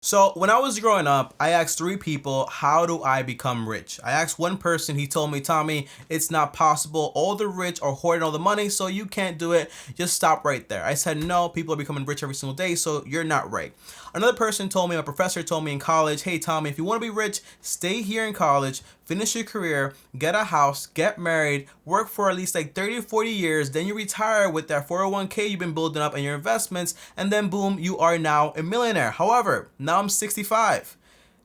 So when I was growing up, I asked three people, how do I become rich? I asked one person, he told me, Tommy, it's not possible. All the rich are hoarding all the money, so you can't do it. Just stop right there. I said, no, people are becoming rich every single day, so you're not right. Another person told me, a professor told me in college, hey, Tommy, if you want to be rich, stay here in college, finish your career, get a house, get married, work for at least like 30 to 40 years, then you retire with that 401k you've been building up and your investments, and then boom, you are now a millionaire. However, now I'm 65.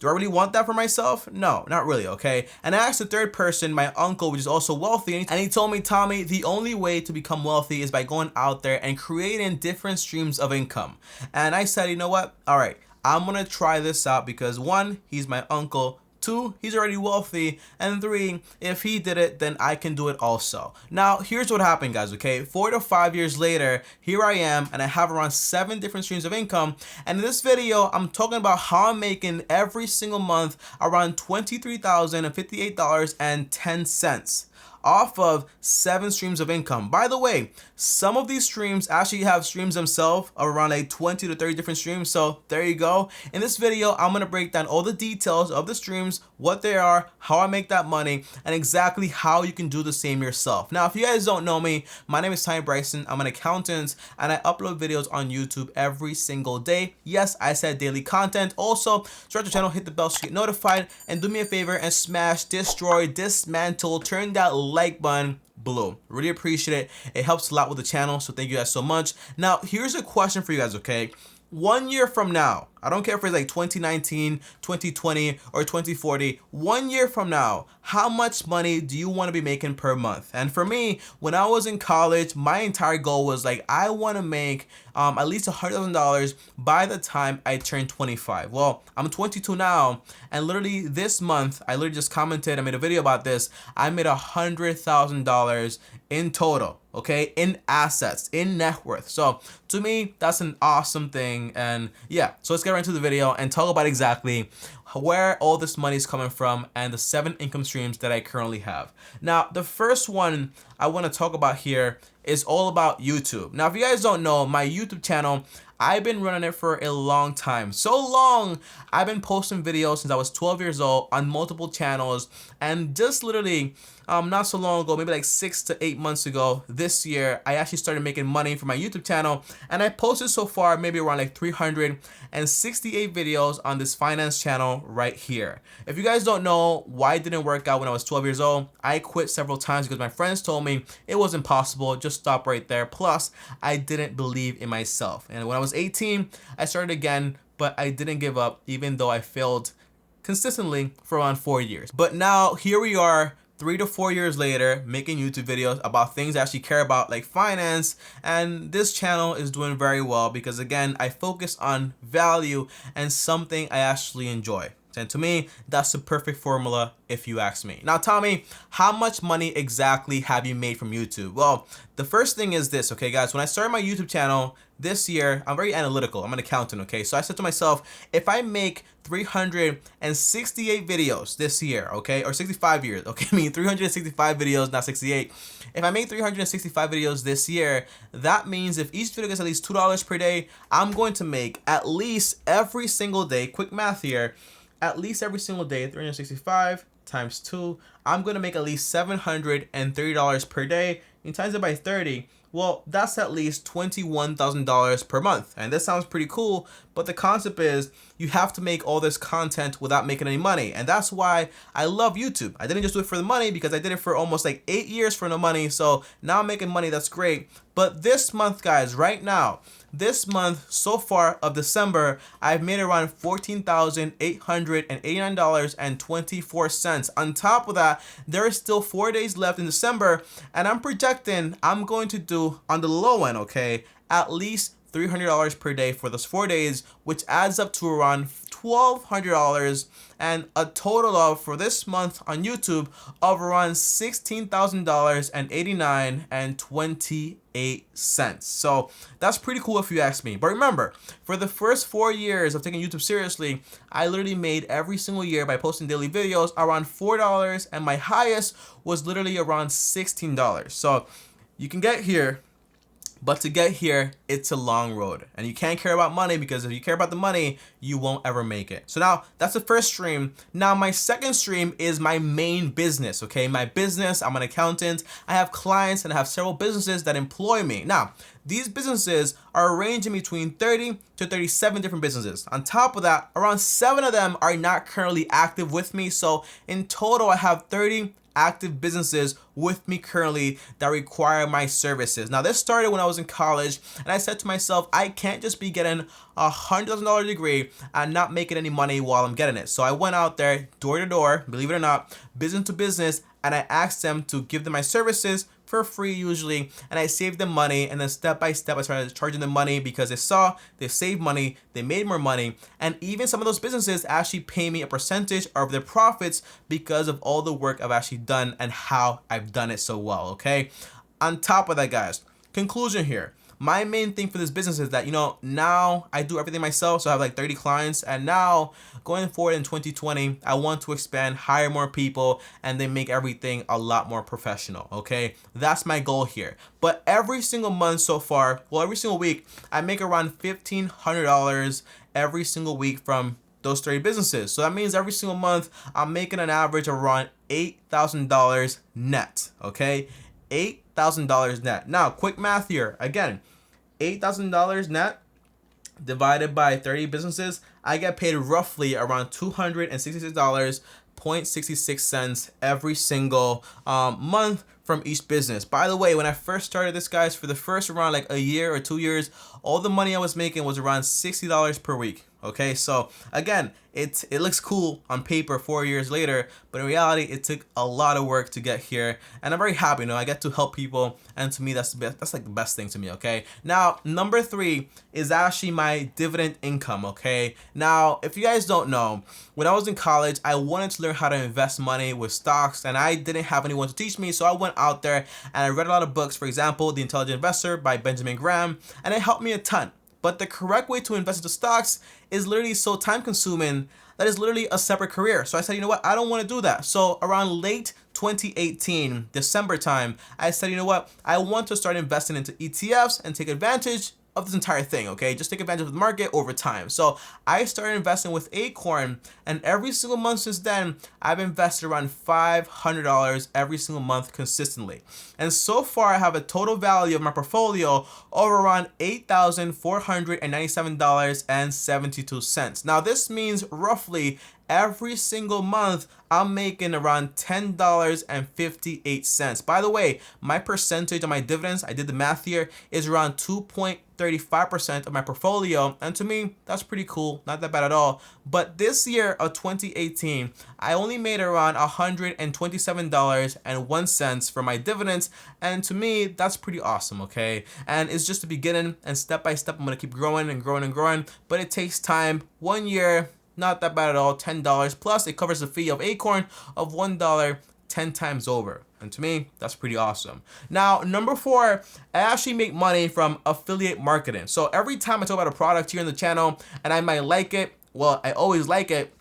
Do I really want that for myself? No, not really, okay? And I asked the third person, my uncle, which is also wealthy, and he told me, Tommy, the only way to become wealthy is by going out there and creating different streams of income. And I said, you know what? All right, I'm gonna try this out because one, he's my uncle. Two, he's already wealthy. And three, if he did it, then I can do it also. Now, here's what happened, guys, okay? 4 to 5 years later, here I am, and I have around 7 different streams of income. And in this video, I'm talking about how I'm making every single month around $23,058.10 off of 7 streams of income. By the way, some of these streams actually have streams themselves of around like 20 to 30 different streams. So there you go. In this video, I'm gonna break down all the details of the streams, what they are, how I make that money, and exactly how you can do the same yourself. Now, if you guys don't know me, my name is TommyBryson. I'm an accountant and I upload videos on YouTube every single day. Yes, I said daily content. Also, subscribe to the channel, hit the bell so you get notified, and do me a favor and smash, destroy, dismantle, turn that like button blue. Really appreciate it. It helps a lot with the channel, so thank you guys so much. Now, here's a question for you guys, okay? 1 year from now, I don't care if it's like 2019, 2020, or 2040, 1 year from now, how much money do you want to be making per month? And for me, when I was in college, my entire goal was like, I want to make at least $100,000 by the time I turn 25. Well, I'm 22 now, and literally this month, I literally just commented, I made a video about this, I made $100,000 in total, okay, in assets, in net worth. So to me, that's an awesome thing. And yeah, so let's get right into the video and talk about exactly where all this money is coming from and the 7 income streams that I currently have. Now, the first one I want to talk about here is all about YouTube. Now, if you guys don't know, my YouTube channel, I've been running it for a long time. So long, I've been posting videos since I was 12 years old on multiple channels, and just literally not so long ago, maybe like 6 to 8 months ago, this year, I actually started making money from my YouTube channel, and I posted so far maybe around like 368 videos on this finance channel right here. If you guys don't know why it didn't work out when I was 12 years old, I quit several times because my friends told me it was impossible, just stop right there. Plus, I didn't believe in myself. And when I was 18, I started again, but I didn't give up even though I failed consistently for around 4 years. But now here we are, 3 to 4 years later, making YouTube videos about things I actually care about, like finance, and this channel is doing very well because again, I focus on value and something I actually enjoy. And to me, that's the perfect formula if you ask me. Now, Tommy, how much money exactly have you made from YouTube? Well, the first thing is this, okay, guys? When I started my YouTube channel this year, I'm very analytical. I'm an accountant, okay? So I said to myself, if I make 368 videos this year, okay, or 65 years, okay, I mean 365 videos, not 68. If I make 365 videos this year, that means if each video gets at least $2 per day, I'm going to make at least every single day, quick math here, at least every single day, 365 times 2, I'm going to make at least $730 per day. And times it by 30, well, that's at least $21,000 per month. And this sounds pretty cool, but the concept is you have to make all this content without making any money. And that's why I love YouTube. I didn't just do it for the money because I did it for almost like 8 years for no money. So now I'm making money, that's great. But this month, guys, right now, this month so far of December, I've made around $14,889.24. On top of that, there is still 4 days left in December, and I'm projecting I'm going to do, on the low end, okay, at least $300 per day for those 4 days, which adds up to around $1,200 and a total of, for this month on YouTube, of around $16,089.28. So that's pretty cool if you ask me. But remember, for the first 4 years of taking YouTube seriously, I literally made every single year by posting daily videos around $4, and my highest was literally around $16. So you can get here But to get here, it's a long road, and you can't care about money, because if you care about the money, you won't ever make it. So now that's the first stream. Now my second stream is my main business, okay? My business, I'm an accountant. I have clients and I have several businesses that employ me. Now, these businesses are ranging between 30 to 37 different businesses. On top of that, around 7 of them are not currently active with me. So in total, I have 30 active businesses with me currently that require my services. Now this started when I was in college, and I said to myself, I can't just be getting a $100,000 degree and not making any money while I'm getting it. So I went out there door to door, believe it or not, business to business, and I asked them to give them my services for free usually, and I saved them money, and then step by step I started charging them money because they saw they saved money, they made more money, and even some of those businesses actually pay me a percentage of their profits because of all the work I've actually done and how I've done it so well, okay? On top of that, guys, conclusion here. My main thing for this business is that, now I do everything myself. So I have like 30 clients, and now going forward in 2020, I want to expand, hire more people, and then make everything a lot more professional. Okay. That's my goal here. But every single month so far, well, every single week, I make around $1,500 every single week from those 30 businesses. So that means every single month, I'm making an average of around $8,000 net. Okay. $8,000 net. Now, quick math here. Again, $8,000 net divided by 30 businesses, I get paid roughly around $266.66 every single month from each business. By the way, when I first started this, guys, for the first around like a year or 2 years, all the money I was making was around $60 per week. Okay, so again, it looks cool on paper 4 years later, but in reality, it took a lot of work to get here, and I'm very happy. I get to help people, and to me, that's like the best thing to me. Okay, now number 3 is actually my dividend income. Okay, now if you guys don't know, when I was in college, I wanted to learn how to invest money with stocks, and I didn't have anyone to teach me, so I went out there and I read a lot of books. For example, The Intelligent Investor by Benjamin Graham, and it helped me a ton. But the correct way to invest into stocks is literally so time consuming that is literally a separate career. So I said, you know what? I don't want to do that. So around late 2018, December time, I said, you know what? I want to start investing into ETFs and take advantage of this entire thing, okay? Just take advantage of the market over time. So I started investing with Acorn, and every single month since then, I've invested around $500 every single month consistently. And so far, I have a total value of my portfolio of around $8,497.72. Now, this means roughly every single month, I'm making around $10.58. By the way, my percentage of my dividends, I did the math here, is around 2.35% of my portfolio. And to me, that's pretty cool. Not that bad at all. But this year of 2018, I only made around $127.01 for my dividends. And to me, that's pretty awesome, okay? And it's just the beginning, and step by step, I'm going to keep growing and growing and growing. But it takes time. 1 year, not that bad at all, $10. Plus, it covers the fee of Acorn of $1 10 times over. And to me, that's pretty awesome. Now, number 4, I actually make money from affiliate marketing. So every time I talk about a product here on the channel, and I might like it, well, I always like it,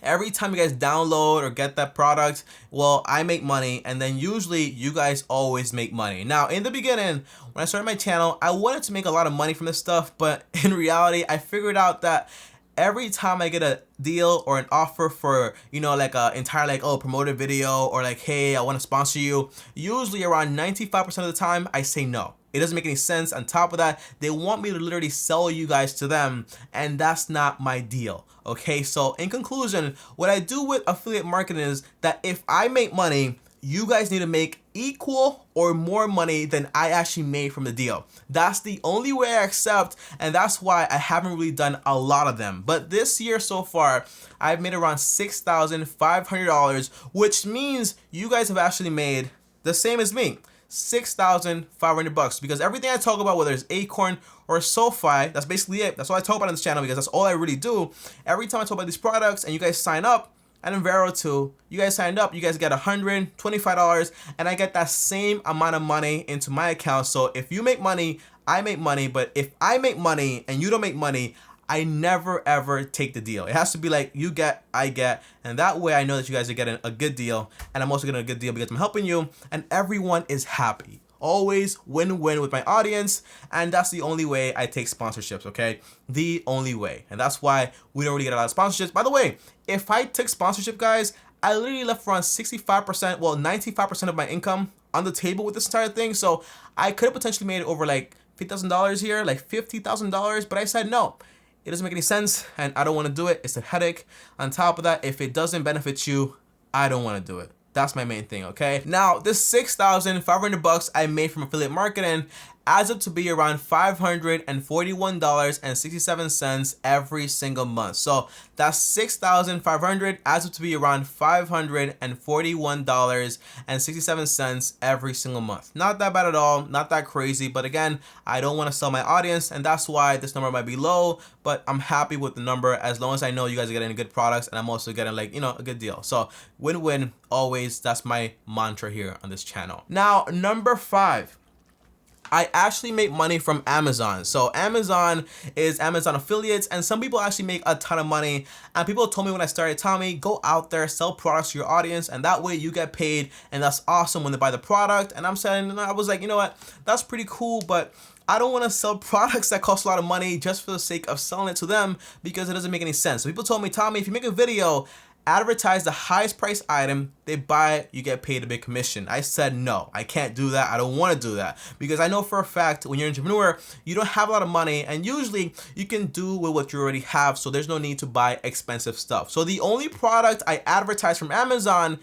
every time you guys download or get that product, well, I make money, and then usually you guys always make money. Now, in the beginning, when I started my channel, I wanted to make a lot of money from this stuff, but in reality, I figured out that every time I get a deal or an offer for, like a entire promoted video, or like, hey, I want to sponsor you, usually around 95% of the time I say no. It doesn't make any sense. On top of that, they want me to literally sell you guys to them, and that's not my deal. Okay, so in conclusion, what I do with affiliate marketing is that if I make money, you guys need to make equal or more money than I actually made from the deal. That's the only way I accept, and that's why I haven't really done a lot of them. But this year so far, I've made around $6,500, which means you guys have actually made the same as me, $6,500, because everything I talk about, whether it's Acorn or SoFi, that's basically it. That's all I talk about on this channel, because that's all I really do. Every time I talk about these products and you guys sign up, and in Vero too, you guys signed up, you guys get $125, and I get that same amount of money into my account. So if you make money, I make money, but if I make money and you don't make money, I never ever take the deal. It has to be like you get, I get, and that way I know that you guys are getting a good deal, and I'm also getting a good deal because I'm helping you, and everyone is happy. Always win-win with my audience, and that's the only way I take sponsorships, okay? The only way. And that's why we don't really get a lot of sponsorships. By the way, if I took sponsorship, guys, I literally left around 65%, well, 95% of my income on the table with this entire thing. So I could have potentially made over like $50,000 here, like $50,000, but I said no. It doesn't make any sense, and I don't want to do it. It's a headache. On top of that, if it doesn't benefit you, I don't want to do it. That's my main thing, okay? Now, this $6,500 I made from affiliate marketing adds up to be around $541.67 every single month. So that's $6,500 adds up to be around $541.67 every single month. Not that bad at all, not that crazy, but again, I don't want to sell my audience, and that's why this number might be low, but I'm happy with the number as long as I know you guys are getting good products and I'm also getting like, you know, a good deal. So win-win always, that's my mantra here on this channel. Now, number 5. I actually make money from Amazon. So Amazon is Amazon affiliates, and some people actually make a ton of money. And people told me when I started, Tommy, go out there, sell products to your audience, and that way you get paid, and that's awesome when they buy the product. And I'm saying, and I was like, you know what, that's pretty cool, but I don't want to sell products that cost a lot of money just for the sake of selling it to them, because it doesn't make any sense. So people told me, Tommy, if you make a video, advertise the highest price item, they buy it, you get paid a big commission. I said no, I can't do that. I don't want to do that, because I know for a fact when you're an entrepreneur, you don't have a lot of money, and usually you can do with what you already have, so there's no need to buy expensive stuff. So the only product I advertise from Amazon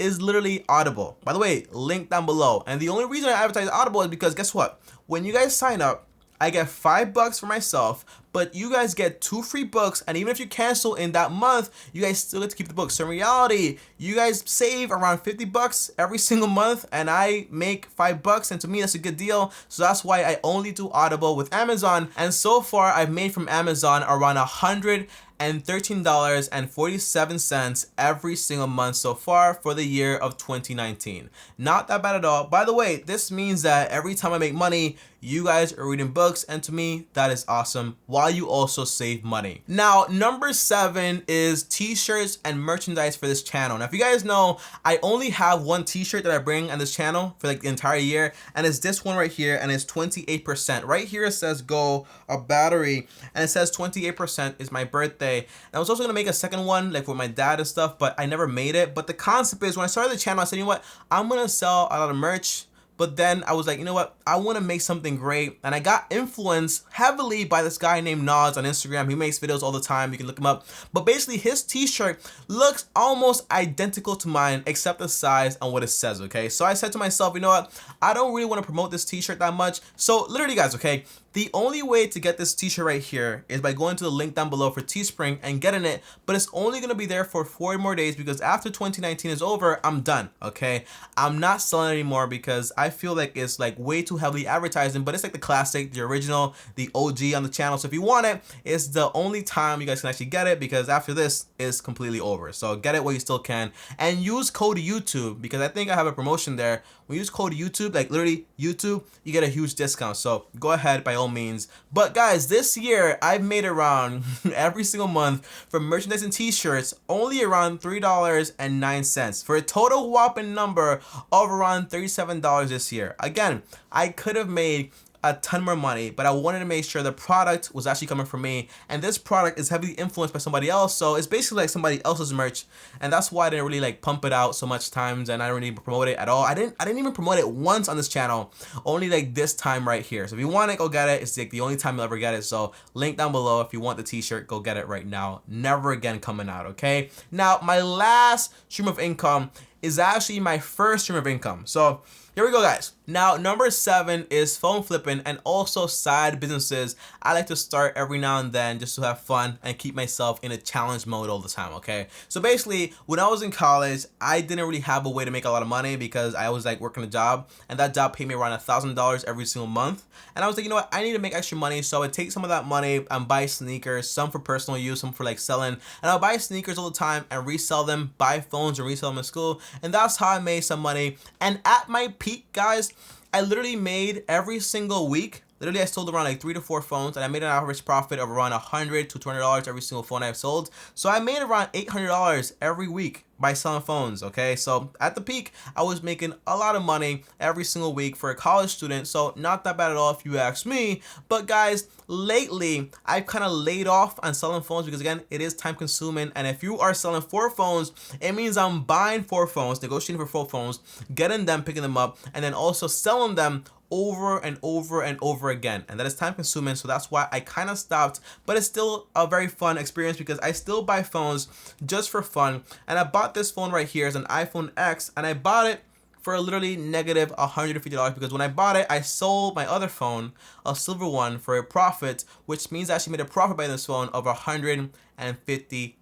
is literally Audible. By the way, link down below. And the only reason I advertise Audible is because guess what? When you guys sign up, I get $5 for myself, but you guys get 2 free books, and even if you cancel in that month, you guys still get to keep the books. So in reality, you guys save around $50 every single month, and I make $5, and to me that's a good deal. So that's why I only do Audible with Amazon, and so far I've made from Amazon around $113.47 every single month so far for the year of 2019. Not that bad at all. By the way, this means that every time I make money, you guys are reading books, and to me, that is awesome, while you also save money. Now, number 7 is t-shirts and merchandise for this channel. Now, if you guys know, I only have one t-shirt that I bring on this channel for like the entire year, and it's this one right here, and it's 28%. Right here it says go, a battery, and it says 28% is my birthday. And I was also gonna make a second one, like with my dad and stuff, but I never made it. But the concept is, when I started the channel, I said, you know what, I'm gonna sell a lot of merch. But then I was like, you know what? I want to make something great. And I got influenced heavily by this guy named Nas on Instagram. He makes videos all the time. You can look him up. But basically, his t-shirt looks almost identical to mine, except the size and what it says, okay? So I said to myself, you know what? I don't really want to promote this t-shirt that much. So literally, guys, okay? The only way to get this t-shirt right here is by going to the link down below for Teespring and getting it, but it's only going to be there for 4 more days, because after 2019 is over, I'm done, okay? I'm not selling it anymore because I feel like it's like way too heavily advertising, but it's like the classic, the original, the OG on the channel. So if you want it, it's the only time you guys can actually get it, because after this, it's completely over. So get it while you still can, and use code YouTube, because I think I have a promotion there. When you use code YouTube, like literally YouTube, you get a huge discount. So go ahead by all means. But guys, this year I've made around every single month from merchandise and t-shirts only around $3.09 for a total whopping number of around $37 this year. Again, I could have made a ton more money, but I wanted to make sure the product was actually coming from me, and this product is heavily influenced by somebody else, so it's basically like somebody else's merch, and that's why I didn't really like pump it out so much times, and I didn't really promote it at all. I didn't even promote it once on this channel, only like this time right here. So if you want it, go get it. It's like the only time you'll ever get it. So link down below if you want the t-shirt, go get it right now. Never again coming out, okay? Now, my last stream of income is actually my first stream of income. So here we go, guys. Now, number 7 is phone flipping and also side businesses I like to start every now and then just to have fun and keep myself in a challenge mode all the time, okay? So basically, when I was in college, I didn't really have a way to make a lot of money because I was like working a job, and that job paid me around $1,000 every single month. And I was like, you know what? I need to make extra money, so I would take some of that money and buy sneakers, some for personal use, some for like selling. And I'll buy sneakers all the time and resell them, buy phones and resell them in school. And that's how I made some money. And at my peak, guys, I literally made every single week. Literally, I sold around like 3 to 4 phones, and I made an average profit of around $100 to $200 every single phone I've sold. So I made around $800 every week by selling phones. Okay, so at the peak I was making a lot of money every single week for a college student, so not that bad at all if you ask me. But guys, lately I've kind of laid off on selling phones because again, it is time consuming, and if you are selling 4 phones, it means I'm buying 4 phones, negotiating for 4 phones, getting them, picking them up, and then also selling them over and over and over again, and that is time consuming. So that's why I kind of stopped, but it's still a very fun experience because I still buy phones just for fun. And I bought this phone right here, is an iPhone X, and I bought it for literally negative $150 because when I bought it, I sold my other phone, a silver one, for a profit, which means I actually made a profit by this phone of $150.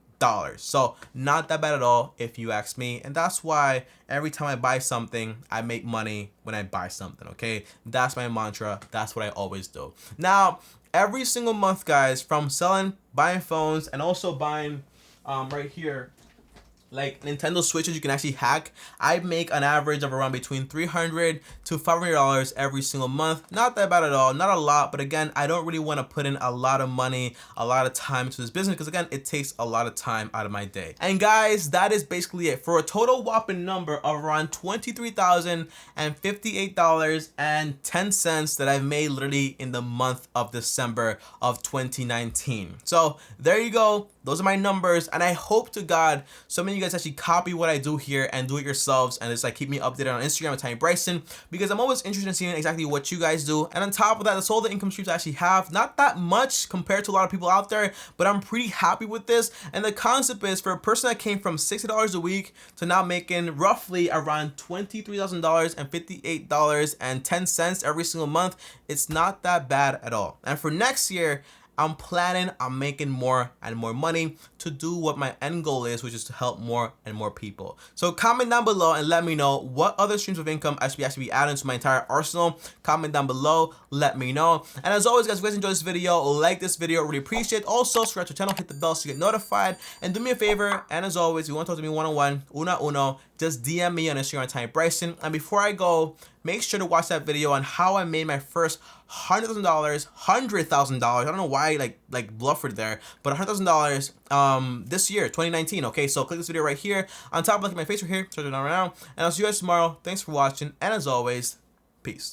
So not that bad at all if you ask me, and that's why every time I buy something, I make money when I buy something. Okay, that's my mantra. That's what I always do. Now every single month, guys, from selling, buying phones, and also buying right here, like Nintendo Switches you can actually hack, I make an average of around between $300 to $500 every single month. Not that bad at all, not a lot, but again, I don't really want to put in a lot of money, a lot of time into this business because again, it takes a lot of time out of my day. And guys, that is basically it for a total whopping number of around $23,058.10 that I've made literally in the month of December of 2019. So there you go. Those are my numbers, and I hope to God so many of you guys actually copy what I do here and do it yourselves, and just like keep me updated on Instagram at TommyBryson, because I'm always interested in seeing exactly what you guys do. And on top of that, that's all the income streams I actually have. Not that much compared to a lot of people out there, but I'm pretty happy with this. And the concept is for a person that came from $60 a week to now making roughly around $23,058.10 every single month, it's not that bad at all. And for next year, I'm planning on making more and more money to do what my end goal is, which is to help more and more people. So comment down below and let me know what other streams of income I should actually be adding to my entire arsenal. Comment down below, let me know. And as always, guys, if you guys enjoyed this video, like this video, really appreciate it. Also, subscribe to the channel, hit the bell so you get notified. And do me a favor, and as always, if you want to talk to me one-on-one, uno, just DM me on Instagram, TommyBryson. And before I go, make sure to watch that video on how I made my first $100,000. I don't know why I like bluffered there, but $100,000 this year, 2019. Okay, so click this video right here. On top, look at my face right here. Start it on right now. And I'll see you guys tomorrow. Thanks for watching, and as always, peace.